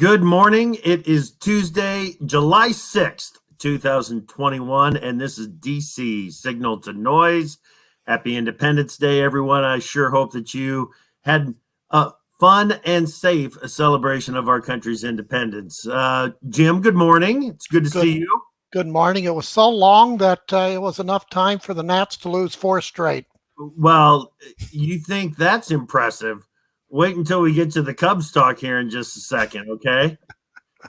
Good morning. It is Tuesday, July 6th, 2021, and this is DC Signal to Noise. Happy Independence Day, everyone. I sure hope that you had a fun and safe celebration of our country's independence. Jim, good morning. It's good to see you. Good morning. It was so long that it was enough time for the Nats to lose 4 straight. Well, you think that's impressive? Wait until we get to the Cubs talk here in just a second, okay?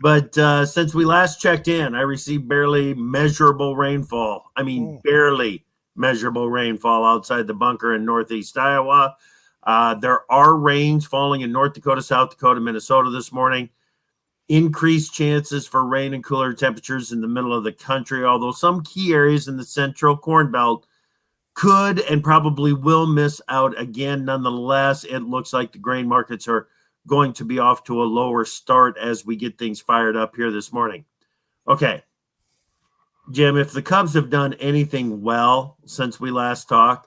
But since we last checked in, I received barely measurable rainfall. Barely measurable rainfall outside the bunker in northeast Iowa. There are rains falling in North Dakota, South Dakota, Minnesota this morning. Increased chances for rain and cooler temperatures in the middle of the country, although some key areas in the central Corn Belt could and probably will miss out again. Nonetheless, it looks like the grain markets are going to be off to a lower start as we get things fired up here this morning. Okay, Jim, if the Cubs have done anything well since we last talked,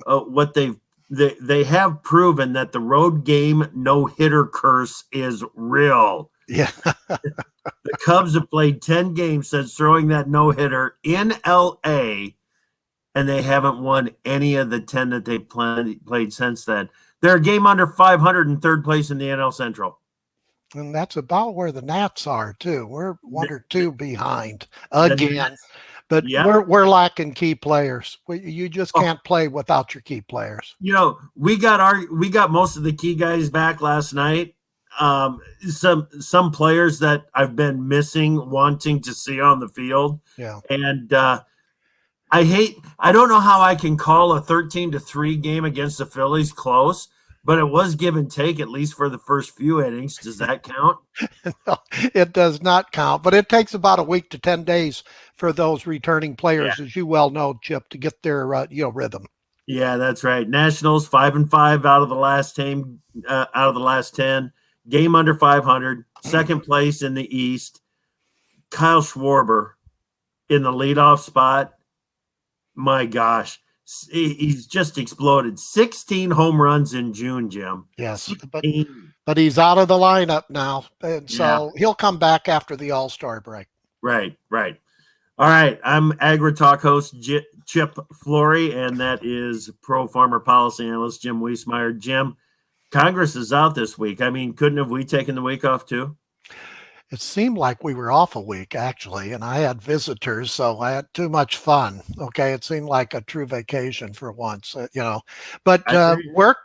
what they have proven that the road game no-hitter curse is real. Yeah. The Cubs have played 10 games since throwing that no-hitter in L.A., and they haven't won any of the 10 that they've played since then. They're a game under 500 in third place in the NL Central. And that's about where the Nats are, too. We're 1 or 2 behind again. But yeah, we're lacking key players. You just can't play without your key players. You know, we got most of the key guys back last night. Some players that I've been missing, wanting to see on the field. Yeah. And I don't know how I can call a 13-3 game against the Phillies close, but it was give and take, at least for the first few innings. Does that count? No, it does not count, but it takes about a week to 10 days for those returning players, as you well know, Chip, to get their rhythm. Yeah, that's right. Nationals 5-5 out of the last 10, game under 500, second place in the East. Kyle Schwarber in the leadoff spot. My gosh, he's just exploded. 16 home runs in June, Jim. Yes, but he's out of the lineup now, and so he'll come back after the All-Star break. Right. All right, I'm AgriTalk host Chip Flory, and that is Pro Farmer Policy Analyst Jim Wiesemeyer. Jim, Congress is out this week. I mean, couldn't have we taken the week off too? It seemed like we were off a week, actually, and I had visitors, so I had too much fun. Okay, it seemed like a true vacation for once, But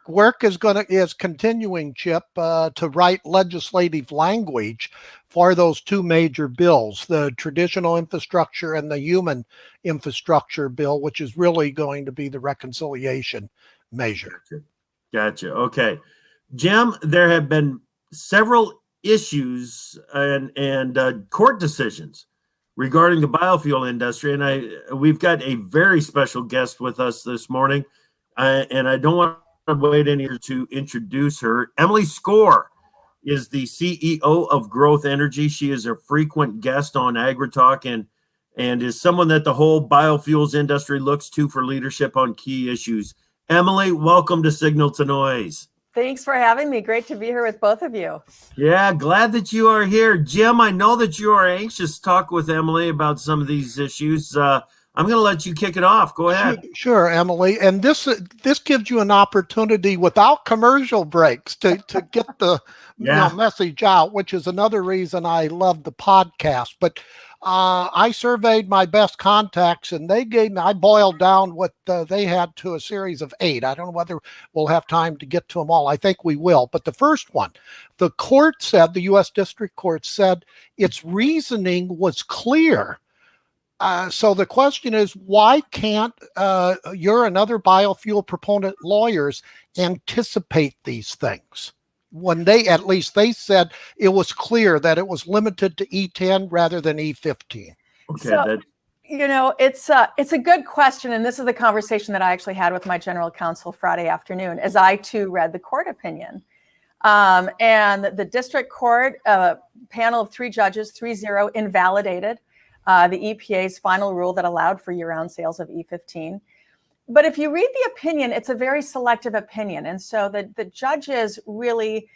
work is continuing, Chip, to write legislative language for those 2 major bills, the traditional infrastructure and the human infrastructure bill, which is really going to be the reconciliation measure. Gotcha. Okay, Jim, there have been several issues and court decisions regarding the biofuel industry, and we've got a very special guest with us this morning, and I don't want to wait any to introduce her. Emily Score is the CEO of Growth Energy. She is a frequent guest on AgriTalk and is someone that the whole biofuels industry looks to for leadership on key issues. Emily, welcome to Signal to Noise. Thanks for having me. Great to be here with both of you. Yeah, glad that you are here. Jim, I know that you are anxious to talk with Emily about some of these issues. I'm going to let you kick it off. Go ahead. Sure, Emily. And this gives you an opportunity without commercial breaks to get the message out, which is another reason I love the podcast. But I surveyed my best contacts, and I boiled down what they had to a series of 8. I don't know whether we'll have time to get to them all. I think we will. But the first one, the U.S. District Court said its reasoning was clear. So the question is, why can't you and other biofuel proponent lawyers anticipate these things? When they said it was clear that it was limited to E10 rather than E15. Okay, so, it's a good question, and this is the conversation that I actually had with my general counsel Friday afternoon, as I too read the court opinion. And the district court panel of 3 judges, 3-0, invalidated the EPA's final rule that allowed for year-round sales of E15. But if you read the opinion, it's a very selective opinion. And so the judges really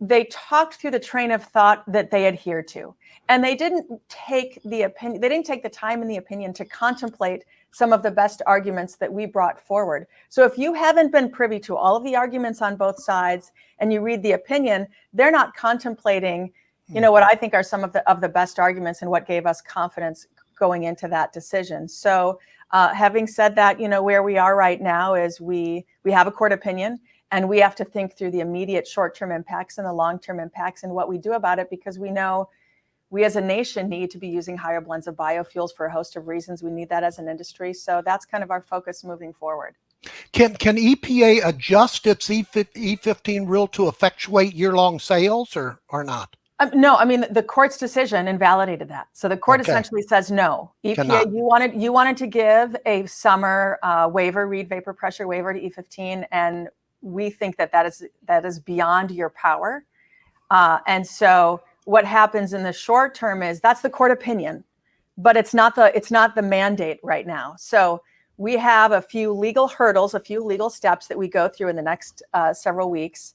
they talked through the train of thought that they adhere to. And they didn't take the opinion, they didn't take the time in the opinion to contemplate some of the best arguments that we brought forward. So if you haven't been privy to all of the arguments on both sides and you read the opinion, they're not contemplating, what I think are some of the best arguments and what gave us confidence going into that decision. So having said that, where we are right now is we have a court opinion, and we have to think through the immediate short-term impacts and the long-term impacts and what we do about it, because we know we as a nation need to be using higher blends of biofuels for a host of reasons. We need that as an industry. So that's kind of our focus moving forward. Can EPA adjust its E15 rule to effectuate year-long sales or not? No, I mean, the court's decision invalidated that. So the court essentially says, no, EPA, you wanted to give a summer waiver, read vapor pressure waiver to E15, and we think that is beyond your power. And so what happens in the short term is that's the court opinion, but it's not the mandate right now. So we have a few legal hurdles, a few legal steps that we go through in the next several weeks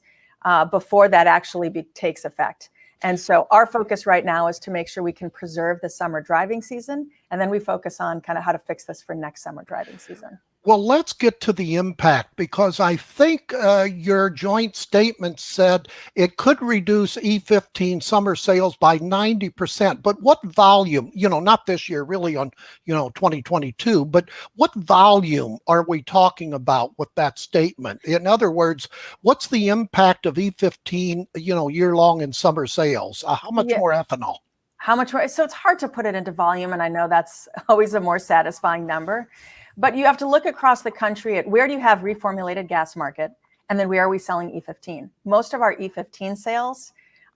before that actually takes effect. And so our focus right now is to make sure we can preserve the summer driving season, and then we focus on kind of how to fix this for next summer driving season. Well, let's get to the impact, because I think your joint statement said it could reduce E15 summer sales by 90%. But what volume, not this year, really on, 2022, but what volume are we talking about with that statement? In other words, what's the impact of E15, year long in summer sales? How much more ethanol? How much more? So it's hard to put it into volume, and I know that's always a more satisfying number. But you have to look across the country at where do you have reformulated gas market, and then where are we selling E15? Most of our E15 sales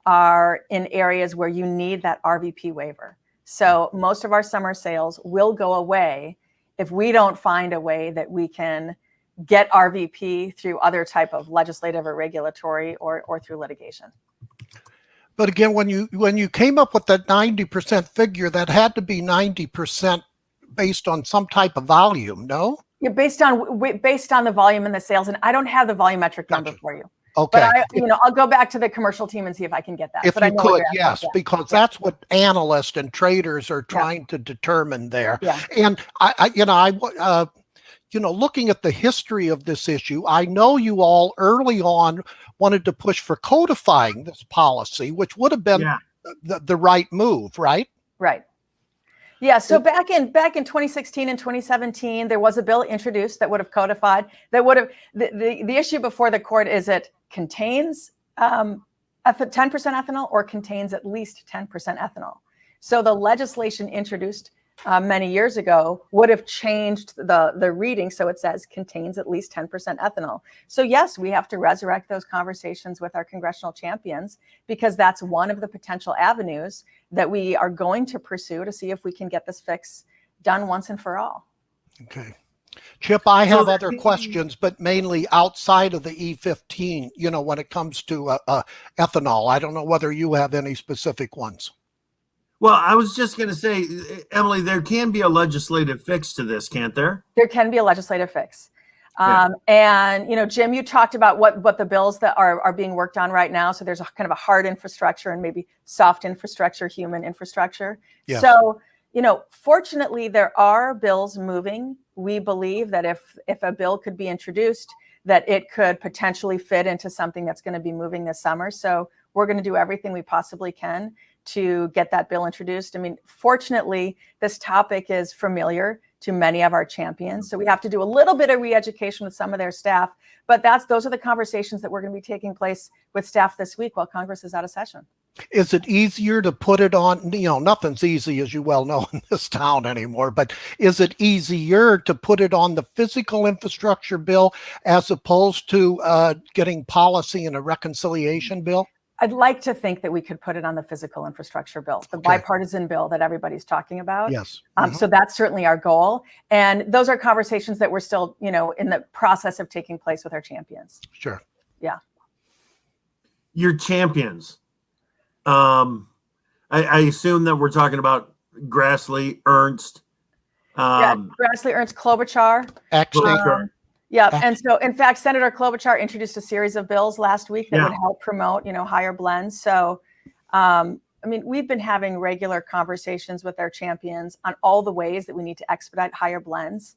are in areas where you need that RVP waiver. So most of our summer sales will go away if we don't find a way that we can get RVP through other type of legislative or regulatory or through litigation. But again, when you came up with that 90% figure, that had to be 90% based on some type of volume, no? Yeah, based on the volume and the sales, and I don't have the volumetric number for you. Okay. But I'll go back to the commercial team and see if I can get that. If you could, yes, because that's what analysts and traders are trying to determine there. Yeah. And looking at the history of this issue, I know you all early on wanted to push for codifying this policy, which would have been the right move, right? Right. Yeah, so back in 2016 and 2017, there was a bill introduced that would have codified, that would have, the issue before the court is it contains 10% ethanol or contains at least 10% ethanol. So the legislation introduced many years ago would have changed the reading, so it says contains at least 10% ethanol. So yes, we have to resurrect those conversations with our congressional champions, because that's one of the potential avenues that we are going to pursue to see if we can get this fix done once and for all. Okay. Chip, I have other questions, but mainly outside of the E15, when it comes to ethanol. I don't know whether you have any specific ones. Well, I was just going to say, Emily, there can be a legislative fix to this, can't there? There can be a legislative fix. And, Jim, you talked about what the bills that are being worked on right now. So there's a kind of a hard infrastructure and maybe soft infrastructure, human infrastructure. Yes. So, fortunately, there are bills moving. We believe that if a bill could be introduced, that it could potentially fit into something that's going to be moving this summer. So we're going to do everything we possibly can to get that bill introduced. I mean, fortunately, this topic is familiar to many of our champions. So we have to do a little bit of re-education with some of their staff, but those are the conversations that we're going to be taking place with staff this week while Congress is out of session. Is it easier to put it on, nothing's easy, as you well know, in this town anymore, but is it easier to put it on the physical infrastructure bill as opposed to getting policy in a reconciliation bill? I'd like to think that we could put it on the physical infrastructure bill, the bipartisan bill that everybody's talking about. Yes. So that's certainly our goal. And those are conversations that we're still, in the process of taking place with our champions. Sure. Yeah. Your champions. I assume that we're talking about Grassley, Ernst. Grassley, Ernst, Klobuchar. Yeah, and so in fact, Senator Klobuchar introduced a series of bills last week that would help promote, higher blends. So, we've been having regular conversations with our champions on all the ways that we need to expedite higher blends.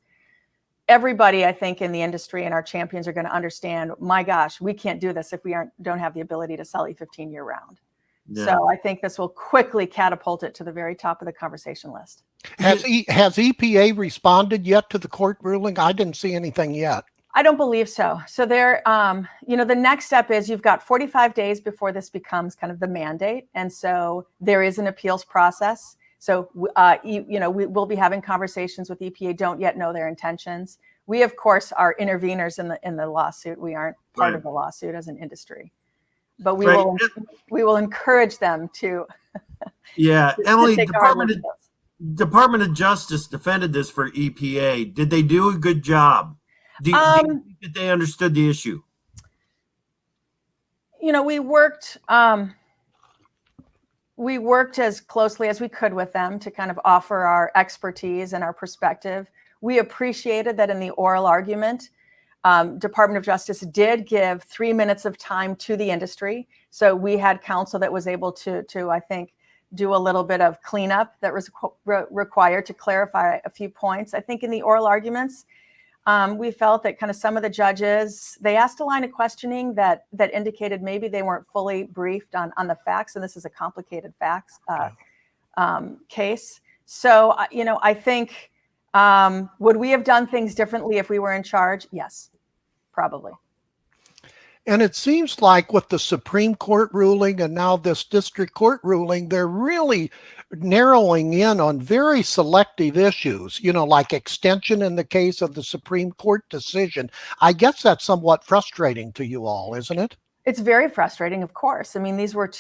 Everybody, I think, in the industry and our champions are going to understand, my gosh, we can't do this if we don't have the ability to sell E15 year round. Yeah. So I think this will quickly catapult it to the very top of the conversation list. Has EPA responded yet to the court ruling? I didn't see anything yet. I don't believe so. So there, the next step is you've got 45 days before this becomes kind of the mandate. And so there is an appeals process. So, we will be having conversations with EPA, don't yet know their intentions. We, of course, are interveners in the lawsuit. We aren't part of the lawsuit as an industry. But we will encourage them to. Yeah, Emily, Department of Justice defended this for EPA. Did they do a good job? Do you think that they understood the issue? We worked as closely as we could with them to kind of offer our expertise and our perspective. We appreciated that in the oral argument, Department of Justice did give 3 minutes of time to the industry. So we had counsel that was able to I think, do a little bit of cleanup that was required to clarify a few points. I think in the oral arguments, we felt that kind of some of the judges, they asked a line of questioning that indicated maybe they weren't fully briefed on the facts, and this is a complicated facts case. So, I think, would we have done things differently if we were in charge? Yes, probably. And it seems like with the Supreme Court ruling and now this district court ruling, they're really narrowing in on very selective issues, like extension in the case of the Supreme Court decision. I guess that's somewhat frustrating to you all, isn't it? It's very frustrating, of course. I mean, these were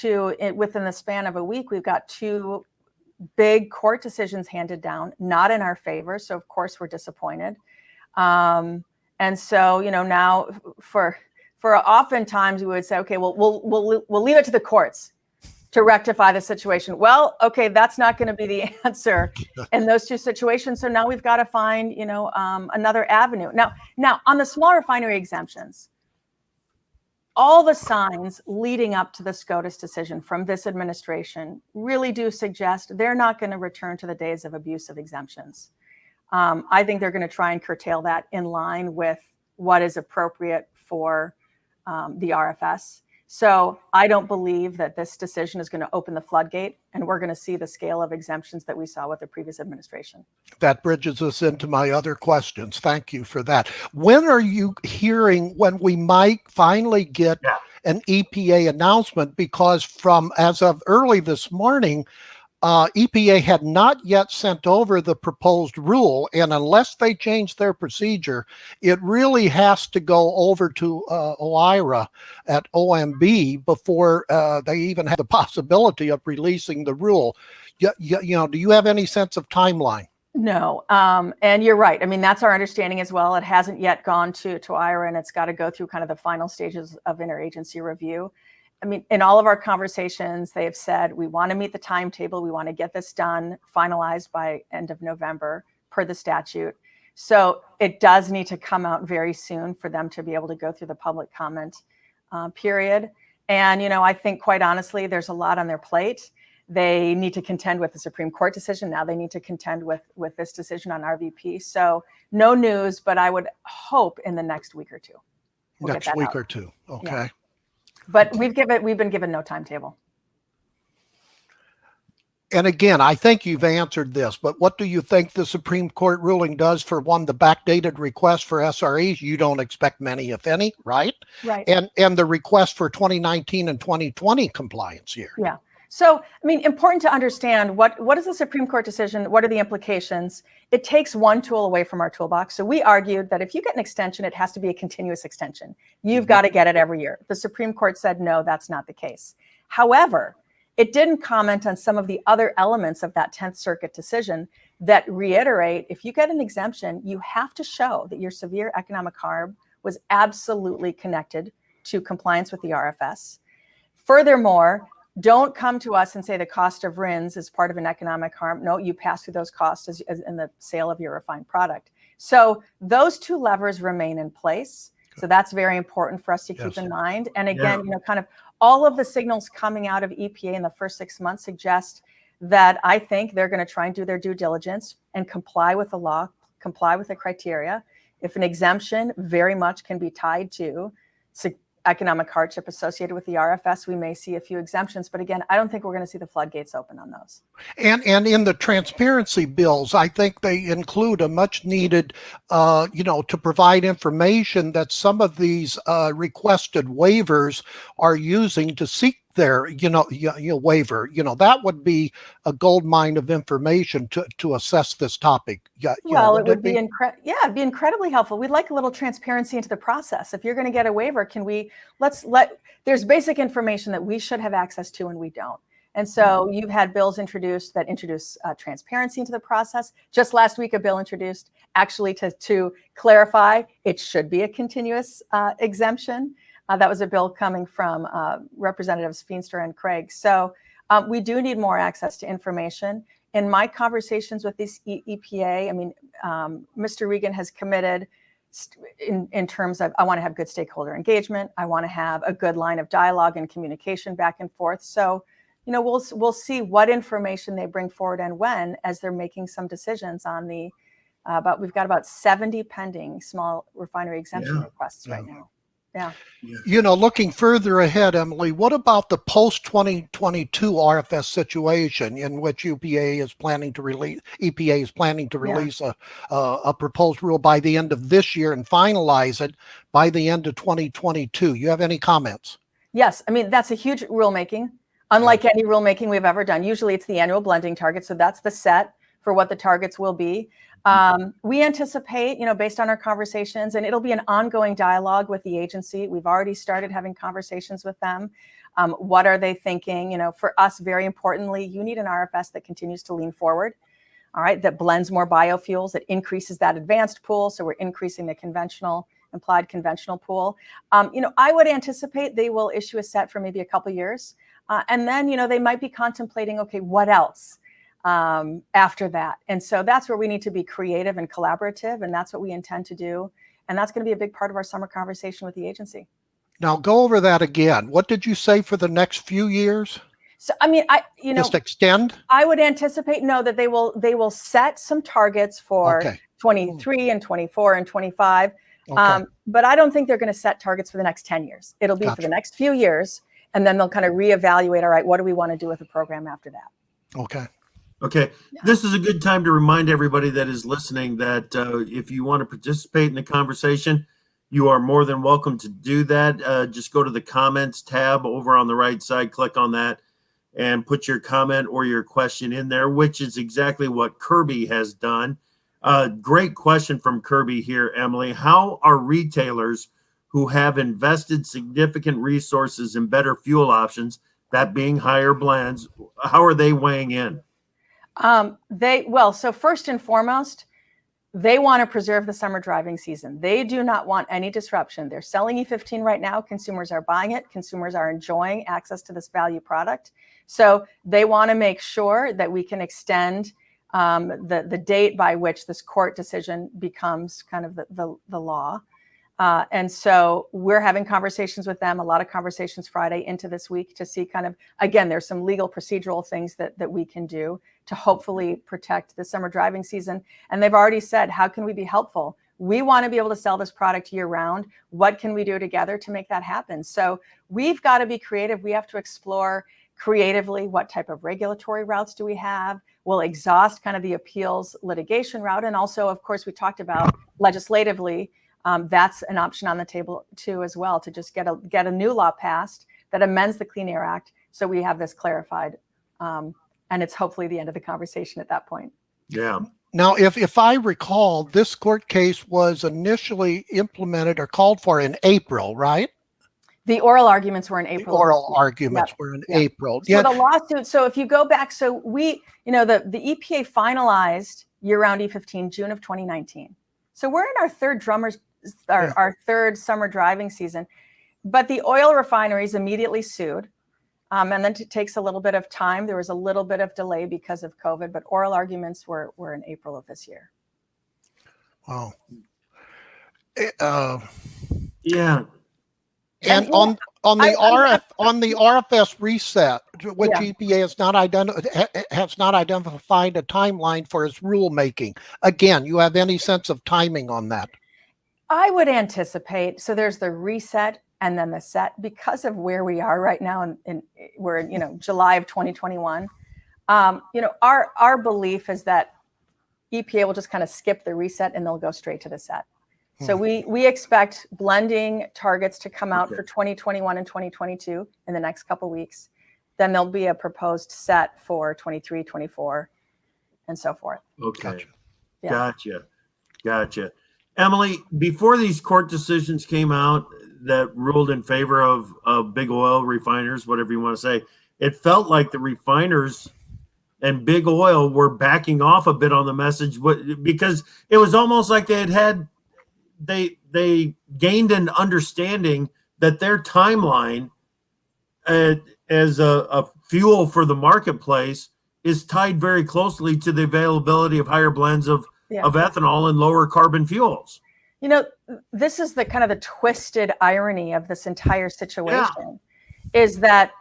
within the span of a week, we've got 2 big court decisions handed down, not in our favor. So, of course, we're disappointed. And so, now for oftentimes we would say, okay, well, we'll leave it to the courts to rectify the situation. Well, okay, that's not going to be the answer in those 2 situations. So now we've got to find, another avenue. Now on the small refinery exemptions, all the signs leading up to the SCOTUS decision from this administration really do suggest they're not going to return to the days of abusive exemptions. I think they're going to try and curtail that in line with what is appropriate for the RFS. So I don't believe that this decision is going to open the floodgate, and we're going to see the scale of exemptions that we saw with the previous administration. That bridges us into my other questions. Thank you for that. When are you hearing when we might finally get an EPA announcement? Because as of early this morning, EPA had not yet sent over the proposed rule, and unless they change their procedure, it really has to go over to OIRA at OMB before they even have the possibility of releasing the rule. Do you have any sense of timeline? No, and you're right. I mean, that's our understanding as well. It hasn't yet gone to OIRA, and it's got to go through kind of the final stages of interagency review. I mean, in all of our conversations, they have said, we want to meet the timetable. We want to get this done, finalized by end of November per the statute. So it does need to come out very soon for them to be able to go through the public comment period. And, I think quite honestly, there's a lot on their plate. They need to contend with the Supreme Court decision. Now they need to contend with this decision on RVP. So no news, but I would hope in the next week or 2. Next week or 2. Okay. Yeah. But we've been given no timetable. And again, I think you've answered this, but what do you think the Supreme Court ruling does for the backdated request for SREs? You don't expect many, if any, right? Right. And the request for 2019 and 2020 compliance year. Yeah. So, I mean, important to understand what is the Supreme Court decision? What are the implications? It takes one tool away from our toolbox. So we argued that if you get an extension, it has to be a continuous extension. You've got to get it every year. The Supreme Court said, no, that's not the case. However, it didn't comment on some of the other elements of that 10th Circuit decision that reiterate, if you get an exemption, you have to show that your severe economic harm was absolutely connected to compliance with the RFS. Furthermore, don't come to us and say the cost of RINs is part of an economic harm. No, you pass through those costs as in the sale of your refined product. So those two levers remain in place. So that's very important for us to keep in mind. And again, kind of all of the signals coming out of EPA in the first 6 months suggest that I think they're going to try and do their due diligence and comply with the law, comply with the criteria. If an exemption very much can be tied to economic hardship associated with the RFS, we may see a few exemptions. But again, I don't think we're going to see the floodgates open on those. And in the transparency bills, I think they include a much needed, to provide information that some of these requested waivers are using to seek their, waiver. That would be a gold mine of information to assess this topic. Well, it would be it'd be incredibly helpful. We'd like a little transparency into the process. If you're going to get a waiver, there's basic information that we should have access to and we don't. And so you've had bills introduce transparency into the process. Just last week, a bill introduced actually to clarify it should be a continuous exemption. That was a bill coming from Representatives Feenster and Craig. So we do need more access to information. In my conversations with this EPA, Mr. Regan has committed in terms of, I want to have good stakeholder engagement. I want to have a good line of dialogue and communication back and forth. So, we'll see what information they bring forward and when, as they're making some decisions on we've got about 70 pending small refinery exemption requests right now. Yeah. Looking further ahead, Emily, what about the post-2022 RFS situation in which EPA is planning to release a proposed rule by the end of this year and finalize it by the end of 2022? You have any comments? Yes. That's a huge rulemaking, unlike any rulemaking we've ever done. Usually it's the annual blending target. So that's the set for what the targets will be. We anticipate, based on our conversations, and it'll be an ongoing dialogue with the agency. We've already started having conversations with them. What are they thinking? For us, very importantly, you need an RFS that continues to lean forward, all right, that blends more biofuels, that increases that advanced pool. So we're increasing the implied conventional pool. I would anticipate they will issue a set for maybe a couple years. And then, they might be contemplating, okay, what else? After that. And so that's where we need to be creative and collaborative. And that's what we intend to do. And that's going to be a big part of our summer conversation with the agency. Now go over that again. What did you say for the next few years? So, just extend? I would anticipate, that they will set some targets for 23 and 24 and 25. Okay. But I don't think they're going to set targets for the next 10 years. It'll be for the next few years. And then they'll kind of reevaluate, all right, what do we want to do with the program after that? Okay. This is a good time to remind everybody that is listening that if you want to participate in the conversation, you are more than welcome to do that. Just go to the comments tab over on the right side, click on that, and put your comment or your question in there, which is exactly what Kirby has done. Great question from Kirby here, Emily. How are retailers who have invested significant resources in better fuel options, that being higher blends, how are they weighing in? So first and foremost, they want to preserve the summer driving season. They do not want any disruption. They're selling E15 right now. Consumers are buying it. Consumers are enjoying access to this value product. So they want to make sure that we can extend the date by which this court decision becomes kind of the law. And so we're having conversations with them, a lot of conversations Friday into this week to see kind of, again, there's some legal procedural things that we can do to hopefully protect the summer driving season. And they've already said, how can we be helpful? We want to be able to sell this product year round. What can we do together to make that happen? So we've got to be creative. We have to explore creatively what type of regulatory routes do we have. We'll exhaust kind of the appeals litigation route. And also, of course, we talked about legislatively, that's an option on the table too, as well, to just get a new law passed that amends the Clean Air Act. So we have this clarified, and it's hopefully the end of the conversation at that point. Yeah. Now, if I recall, this court case was initially implemented or called for in April, right? The oral arguments were in April. The oral arguments were in April. So the lawsuit. So if you go back, so we, the EPA finalized year-round E15 June of 2019. So we're in our third summer driving season, but the oil refineries immediately sued. And then it takes a little bit of time. There was a little bit of delay because of COVID, but oral arguments were in April of this year. Wow. Yeah. And on the RFS reset, which EPA has not identified a timeline for its rulemaking. Again, you have any sense of timing on that? I would anticipate, so there's the reset and then the set, because of where we are right now, and we're in July of 2021. Our belief is that EPA will just kind of skip the reset and they'll go straight to the set. So we expect blending targets to come out for 2021 and 2022 in the next couple of weeks. Then there'll be a proposed set for 23, 24, and so forth. Okay. Gotcha. Gotcha. Emily, before these court decisions came out that ruled in favor of big oil refiners, whatever you want to say, it felt like the refiners and big oil were backing off a bit on the message, because it was almost like they gained an understanding that their timeline as a fuel for the marketplace is tied very closely to the availability of higher blends of ethanol and lower carbon fuels. This is the kind of the twisted irony of this entire situation, is that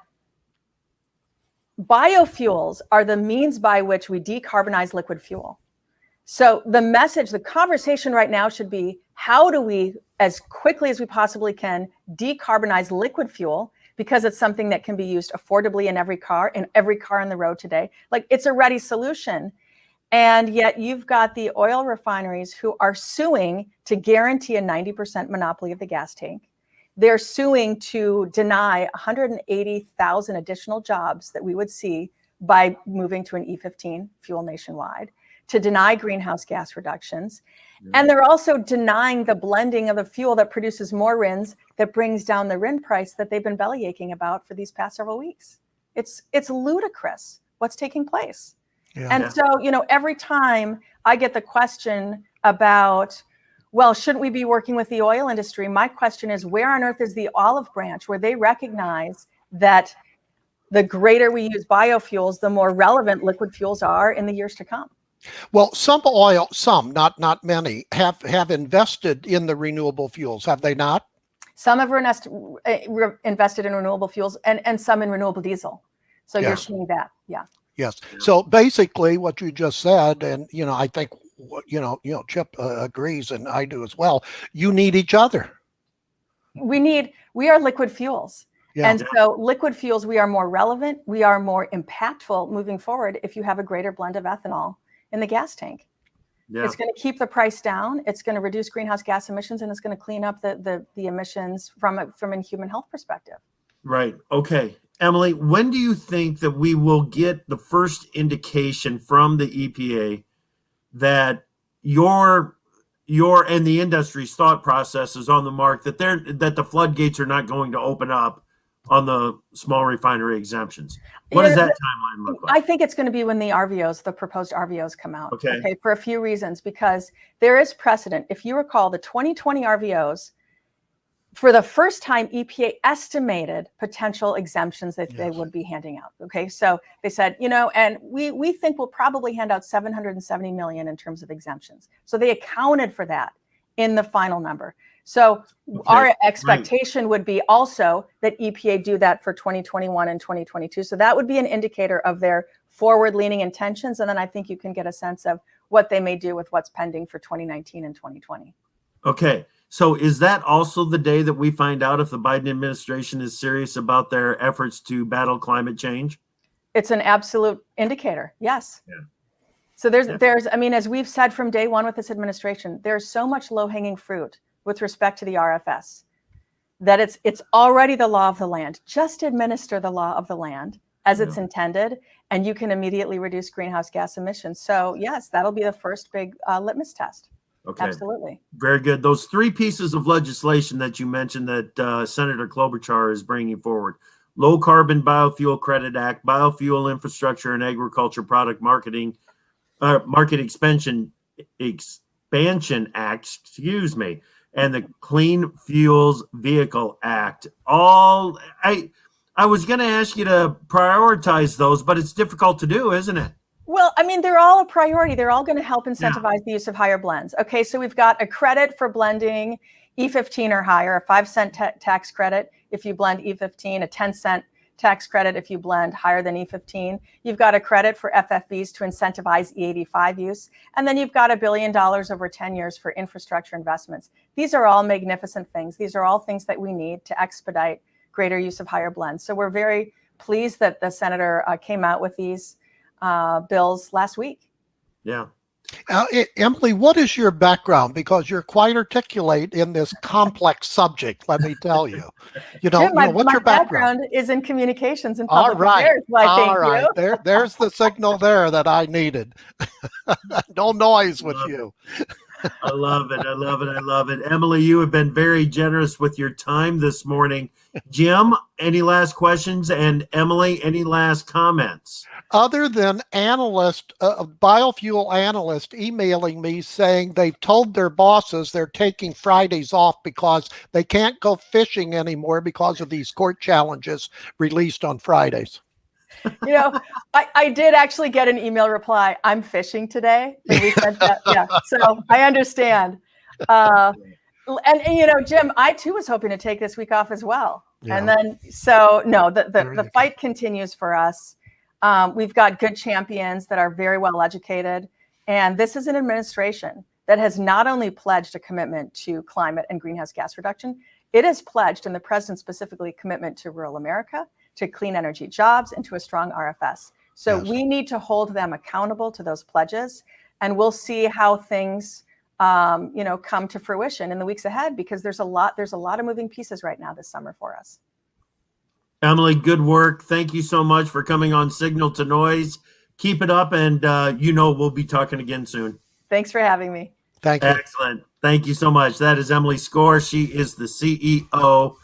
biofuels are the means by which we decarbonize liquid fuel. So the conversation right now should be, how do we, as quickly as we possibly can, decarbonize liquid fuel, because it's something that can be used affordably in every car on the road today. Like, it's a ready solution. And yet you've got the oil refineries who are suing to guarantee a 90% monopoly of the gas tank. They're suing to deny 180,000 additional jobs that we would see by moving to an E15 fuel nationwide, to deny greenhouse gas reductions. And they're also denying the blending of the fuel that produces more RINs, that brings down the RIN price that they've been bellyaching about for these past several weeks. It's ludicrous what's taking place. And so, every time I get the question about, well, shouldn't we be working with the oil industry? My question is, where on earth is the olive branch where they recognize that the greater we use biofuels, the more relevant liquid fuels are in the years to come? Well, some, not many, have invested in the renewable fuels, have they not? Some have invested in renewable fuels, and some in renewable diesel. So you're seeing that, Yes. So basically, what you just said, and I think Chip agrees, and I do as well. You need each other. We are liquid fuels. And so liquid fuels, we are more relevant, we are more impactful moving forward if you have a greater blend of ethanol in the gas tank. It's going to keep the price down, it's going to reduce greenhouse gas emissions, and it's going to clean up the emissions from a human health perspective. Right. Okay. Emily, when do you think that we will get the first indication from the EPA that your and the industry's thought process is on the mark, that the floodgates are not going to open up on the small refinery exemptions? What does that timeline look like? I think it's going to be when the proposed RVOs come out. Okay, for a few reasons, because there is precedent. If you recall, the 2020 RVOs, for the first time, EPA estimated potential exemptions that they would be handing out. Okay, so they said, and we think we'll probably hand out 770 million in terms of exemptions. So they accounted for that in the final number. So our expectation would be also that EPA do that for 2021 and 2022. So that would be an indicator of their forward-leaning intentions. And then I think you can get a sense of what they may do with what's pending for 2019 and 2020. Okay. So is that also the day that we find out if the Biden administration is serious about their efforts to battle climate change? It's an absolute indicator. Yes. Yeah. So there's, as we've said from day one with this administration, there's so much low-hanging fruit with respect to the RFS that it's already the law of the land. Just administer the law of the land as it's intended, and you can immediately reduce greenhouse gas emissions. So yes, that'll be the first big litmus test. Okay. Absolutely. Very good. Those three pieces of legislation that you mentioned that Senator Klobuchar is bringing forward: Low Carbon Biofuel Credit Act, Biofuel Infrastructure and Agriculture Product Market Expansion Act, and the Clean Fuels Vehicle Act. I was going to ask you to prioritize those, but it's difficult to do, isn't it? Well, I mean, they're all a priority. They're all going to help incentivize the use of higher blends. Okay, so we've got a credit for blending E15 or higher, a 5-cent tax credit if you blend E15, a 10-cent tax credit if you blend higher than E15. You've got a credit for FFVs to incentivize E85 use. And then you've got $1 billion over 10 years for infrastructure investments. These are all magnificent things. These are all things that we need to expedite greater use of higher blends. So we're very pleased that the senator came out with these bills last week. Yeah. Emily, what is your background? Because you're quite articulate in this complex subject, let me tell you. Jim, What's your background is in communications and public affairs. All right. There's the signal there that I needed. No noise with you. I love it. I love it. I love it. Emily, you have been very generous with your time this morning. Jim, any last questions? And Emily, any last comments? Other than Analyst, biofuel analyst emailing me saying they've told their bosses they're taking Fridays off because they can't go fishing anymore because of these court challenges released on Fridays. I did actually get an email reply. I'm fishing today. And we said that, yeah. So I understand. And Jim, I too was hoping to take this week off as well. Yeah. And then, so no, the fight continues for us. We've got good champions that are very well educated. And this is an administration that has not only pledged a commitment to climate and greenhouse gas reduction, it has pledged, and the president specifically, commitment to rural America, to clean energy jobs, and to a strong RFS. So we need to hold them accountable to those pledges. And we'll see how things come to fruition in the weeks ahead, because there's a lot of moving pieces right now this summer for us. Emily, good work. Thank you so much for coming on Signal to Noise. Keep it up, and we'll be talking again soon. Thanks for having me. Thank you. Excellent. Thank you so much. That is Emily Score. She is the CEO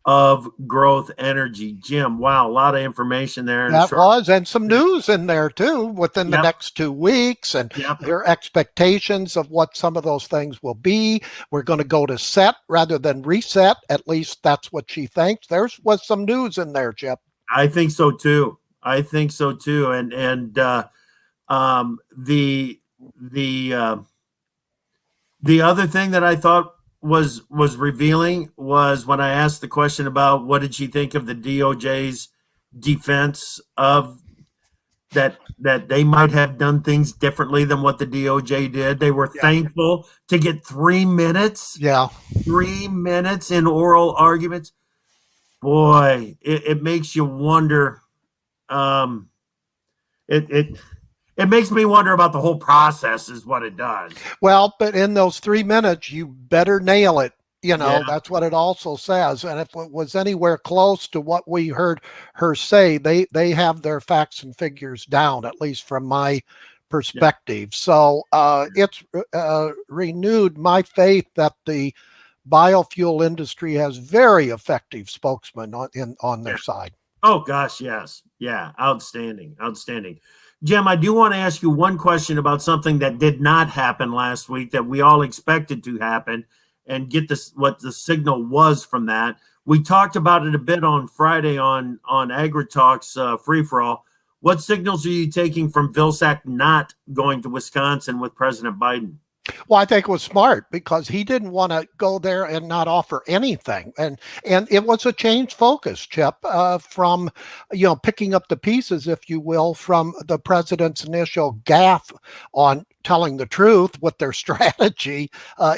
of Growth Energy. Jim, wow, a lot of information there. That was, and some news in there too within the next 2 weeks, and their expectations of what some of those things will be. We're going to go to set rather than reset. At least that's what she thinks. There was some news in there, Chip. I think so too. And the other thing that I thought was revealing was when I asked the question about what did she think of the DOJ's defense of that they might have done things differently than what the DOJ did. They were thankful to get 3 minutes. Yeah. 3 minutes in oral arguments. Boy, it makes you wonder. It makes me wonder about the whole process is what it does. Well, but in those 3 minutes, you better nail it. That's what it also says. And if it was anywhere close to what we heard her say, they have their facts and figures down, at least from my perspective. So it's renewed my faith that the biofuel industry has very effective spokesmen on their side. Oh, gosh, yes. Yeah, outstanding. Jim, I do want to ask you one question about something that did not happen last week that we all expected to happen, and get this what the signal was from that. We talked about it a bit on Friday on AgriTalk's Free For All. What signals are you taking from Vilsack not going to Wisconsin with President Biden? Well, I think it was smart because he didn't want to go there and not offer anything. And it was a changed focus, Chip, from, picking up the pieces, if you will, from the president's initial gaffe on telling the truth with their strategy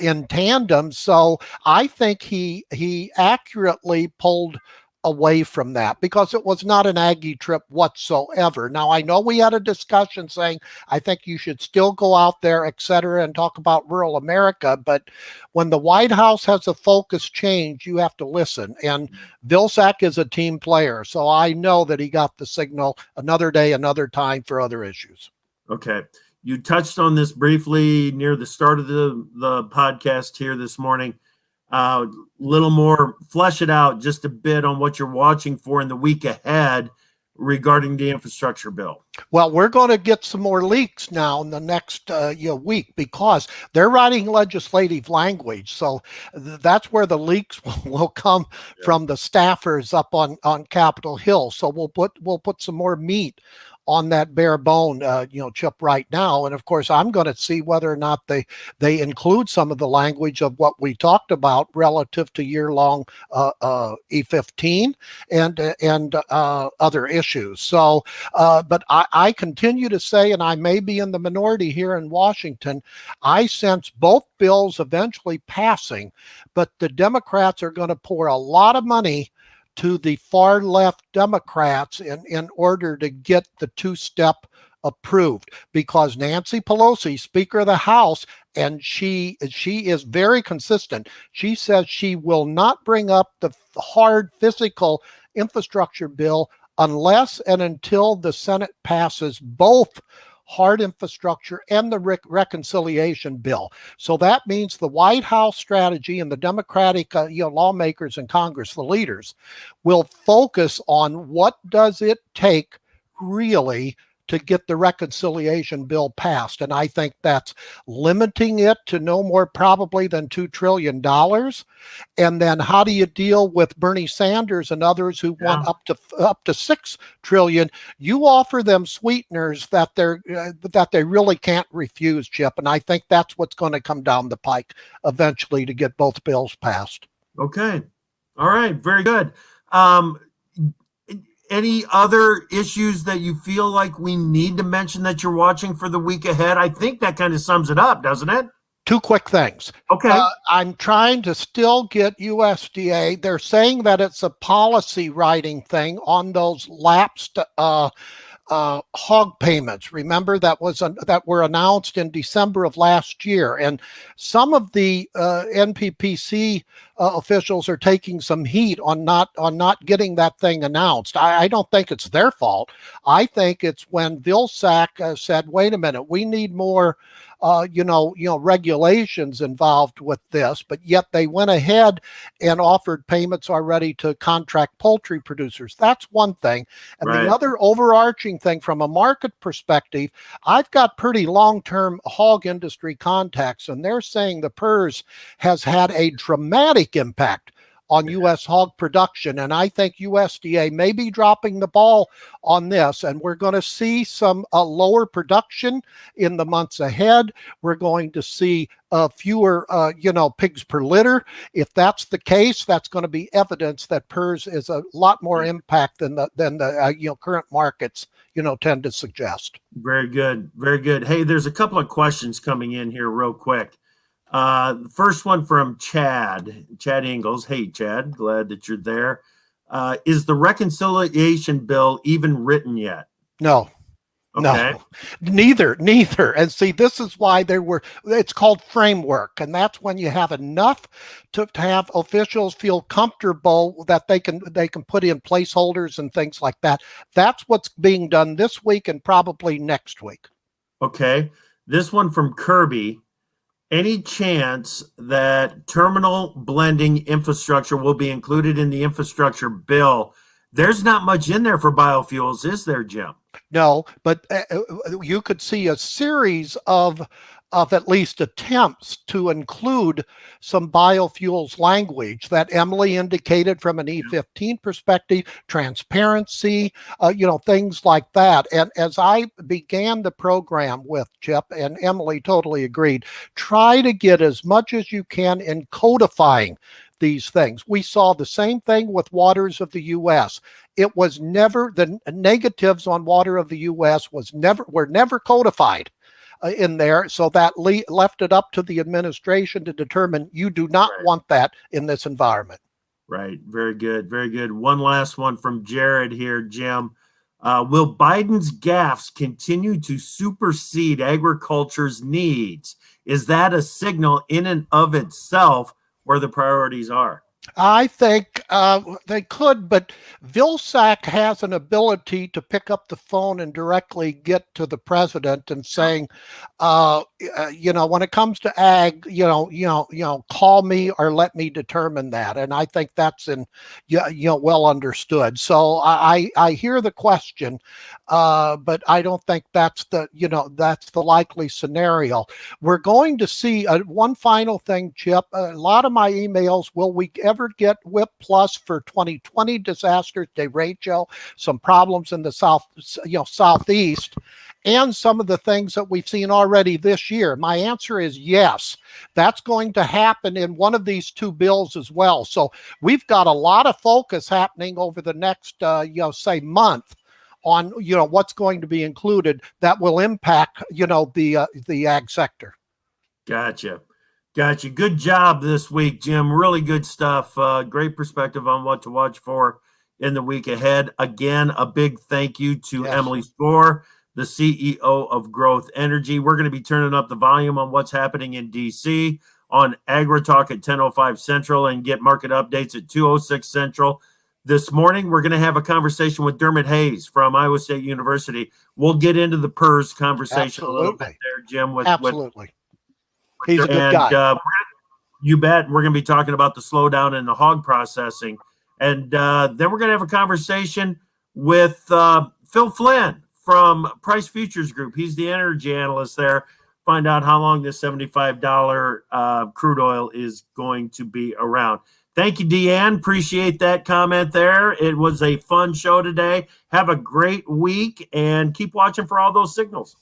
in tandem. So I think he accurately pulled away from that because it was not an Aggie trip whatsoever. Now, I know we had a discussion saying, I think you should still go out there, et cetera, and talk about rural America. But when the White House has a focus change, you have to listen. And Vilsack is a team player. So I know that he got the signal another day, another time for other issues. Okay. You touched on this briefly near the start of the podcast here this morning. Little more, flesh it out just a bit on what you're watching for in the week ahead regarding the infrastructure bill. Well, we're going to get some more leaks now in the next week because they're writing legislative language. So that's where the leaks will come from the staffers up on Capitol Hill. So we'll put some more meat on that bare bone, Chip, right now. And of course, I'm going to see whether or not they include some of the language of what we talked about relative to year-long E15 and other issues. So, but I continue to say, and I may be in the minority here in Washington, I sense both bills eventually passing, but the Democrats are going to pour a lot of money to the far left Democrats in order to get the two-step approved, because Nancy Pelosi, Speaker of the House, and she is very consistent. She says she will not bring up the hard physical infrastructure bill unless and until the Senate passes both hard infrastructure and the reconciliation bill. So that means the White House strategy and the Democratic lawmakers in Congress, the leaders, will focus on what does it take really to get the reconciliation bill passed. And I think that's limiting it to no more probably than $2 trillion. And then how do you deal with Bernie Sanders and others who want up to $6 trillion? You offer them sweeteners that they really can't refuse, Chip. And I think that's what's going to come down the pike eventually to get both bills passed. Okay. All right. Very good. Any other issues that you feel like we need to mention that you're watching for the week ahead? I think that kind of sums it up, doesn't it? Two quick things. Okay. I'm trying to still get USDA. They're saying that it's a policy writing thing on those lapsed hog payments. Remember that were announced in December of last year, and some of the NPPC officials are taking some heat on not getting that thing announced. I don't think it's their fault. I think it's when Vilsack said, "Wait a minute, we need more." Regulations involved with this, but yet they went ahead and offered payments already to contract poultry producers. That's one thing. And right. The other overarching thing from a market perspective, I've got pretty long-term hog industry contacts, and they're saying the PRRS has had a dramatic impact on U.S. hog production. And I think USDA may be dropping the ball on this, and we're going to see some lower production in the months ahead. We're going to see fewer, pigs per litter. If that's the case, that's going to be evidence that PRRS is a lot more impact than the current markets, tend to suggest. Very good. Very good. Hey, there's a couple of questions coming in here real quick. The first one from Chad Ingalls. Hey, Chad, glad that you're there. Is the reconciliation bill even written yet? No. Okay. No, neither. And see, this is why it's called framework. And that's when you have enough to have officials feel comfortable that they can put in placeholders and things like that. That's what's being done this week and probably next week. Okay. This one from Kirby. Any chance that terminal blending infrastructure will be included in the infrastructure bill? There's not much in there for biofuels, is there, Jim? No, but you could see a series of at least attempts to include some biofuels language that Emily indicated from an E15 perspective, transparency, things like that. And as I began the program with Chip, and Emily totally agreed, try to get as much as you can in codifying these things. We saw the same thing with waters of the U.S. It was never, the negatives on water of the U.S. were never codified in there. So that left it up to the administration to determine you do not want that in this environment. Right. Very good. Very good. One last one from Jared here, Jim. Will Biden's gaffes continue to supersede agriculture's needs? Is that a signal in and of itself where the priorities are? I think they could, but Vilsack has an ability to pick up the phone and directly get to the president and saying, when it comes to ag, call me or let me determine that. And I think that's well understood. So I hear the question, but I don't think that's that's the likely scenario. We're going to see one final thing, Chip. A lot of my emails, will we ever get WHIP Plus for 2020 disasters, derecho, some problems in the southeast, and some of the things that we've seen already this year? My answer is yes. That's going to happen in one of these two bills as well. So we've got a lot of focus happening over the next, say, month on, what's going to be included that will impact, the ag sector. Gotcha. Good job this week, Jim. Really good stuff. Great perspective on what to watch for in the week ahead. Again, a big thank you to Emily Score, the CEO of Growth Energy. We're going to be turning up the volume on what's happening in DC on AgriTalk at 10:05 Central and get market updates at 2:06 Central. This morning, we're going to have a conversation with Dermot Hayes from Iowa State University. We'll get into the PERS conversation a little bit there, Jim. Absolutely. He's a good guy. You bet. We're going to be talking about the slowdown in the hog processing. And then we're going to have a conversation with Phil Flynn from Price Futures Group. He's the energy analyst there. Find out how long this $75 crude oil is going to be around. Thank you, Deanne. Appreciate that comment there. It was a fun show today. Have a great week and keep watching for all those signals.